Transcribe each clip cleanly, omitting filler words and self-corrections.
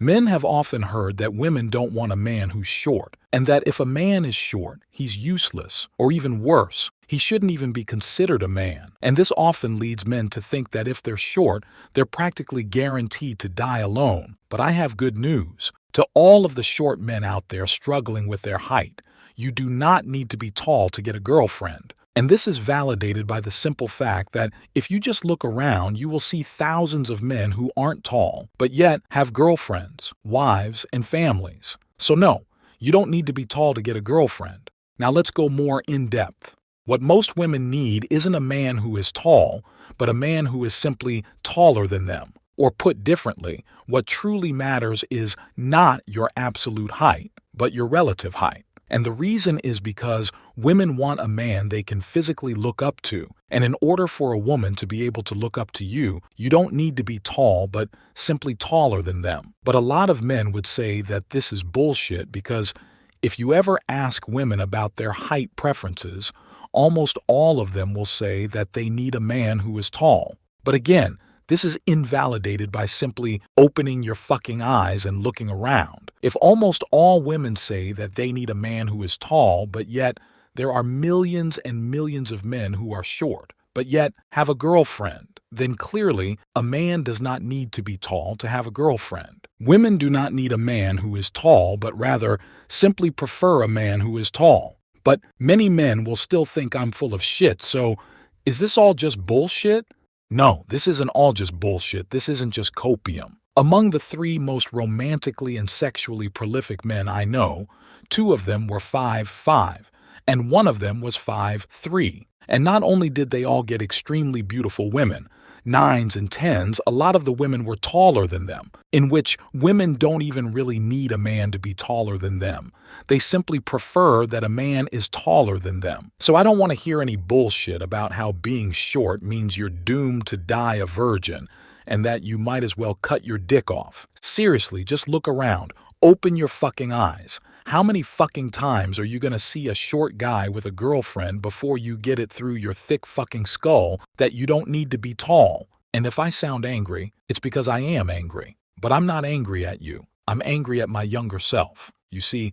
Men have often heard that women don't want a man who's short, and that if a man is short, he's useless, or even worse, he shouldn't even be considered a man. And this often leads men to think that if they're short, they're practically guaranteed to die alone. But I have good news. To all of the short men out there struggling with their height, you do not need to be tall to get a girlfriend. And this is validated by the simple fact that if you just look around, you will see thousands of men who aren't tall, but yet have girlfriends, wives, and families. So no, you don't need to be tall to get a girlfriend. Now let's go more in depth. What most women need isn't a man who is tall, but a man who is simply taller than them. Or put differently, what truly matters is not your absolute height, but your relative height. And the reason is because women want a man they can physically look up to. And in order for a woman to be able to look up to you, you don't need to be tall, but simply taller than them. But a lot of men would say that this is bullshit because if you ever ask women about their height preferences, almost all of them will say that they need a man who is tall. But again, this is invalidated by simply opening your fucking eyes and looking around. If almost all women say that they need a man who is tall, but yet there are millions and millions of men who are short, but yet have a girlfriend, then clearly a man does not need to be tall to have a girlfriend. Women do not need a man who is tall, but rather simply prefer a man who is tall. But many men will still think I'm full of shit, so is this all just bullshit? No, this isn't all just bullshit. This isn't just copium. Among the 3 most romantically and sexually prolific men I know, 2 of them were 5'5", and 1 of them was 5'3". And not only did they all get extremely beautiful women, 9s and 10s, a lot of the women were taller than them, in which women don't even really need a man to be taller than them. They simply prefer that a man is taller than them. So I don't want to hear any bullshit about how being short means you're doomed to die a virgin and that you might as well cut your dick off. Seriously, just look around. Open your fucking eyes. How many fucking times are you gonna see a short guy with a girlfriend before you get it through your thick fucking skull that you don't need to be tall? And if I sound angry, it's because I am angry. But I'm not angry at you. I'm angry at my younger self. You see,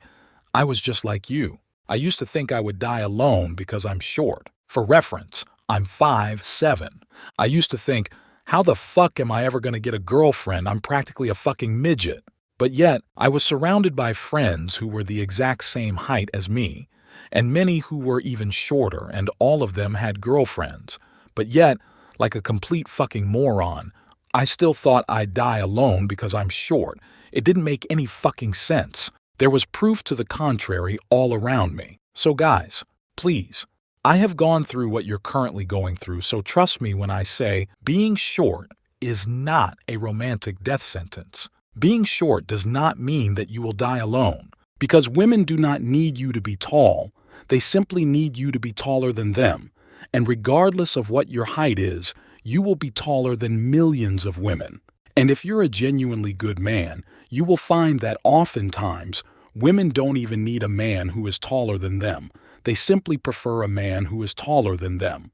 I was just like you. I used to think I would die alone because I'm short. For reference, I'm 5'7". I used to think, how the fuck am I ever gonna get a girlfriend? I'm practically a fucking midget. But yet, I was surrounded by friends who were the exact same height as me, and many who were even shorter, and all of them had girlfriends. But yet, like a complete fucking moron, I still thought I'd die alone because I'm short. It didn't make any fucking sense. There was proof to the contrary all around me. So guys, please, I have gone through what you're currently going through, so trust me when I say being short is not a romantic death sentence. Being short does not mean that you will die alone, because women do not need you to be tall. They simply need you to be taller than them. And regardless of what your height is, you will be taller than millions of women. And if you're a genuinely good man, you will find that oftentimes women don't even need a man who is taller than them. They simply prefer a man who is taller than them.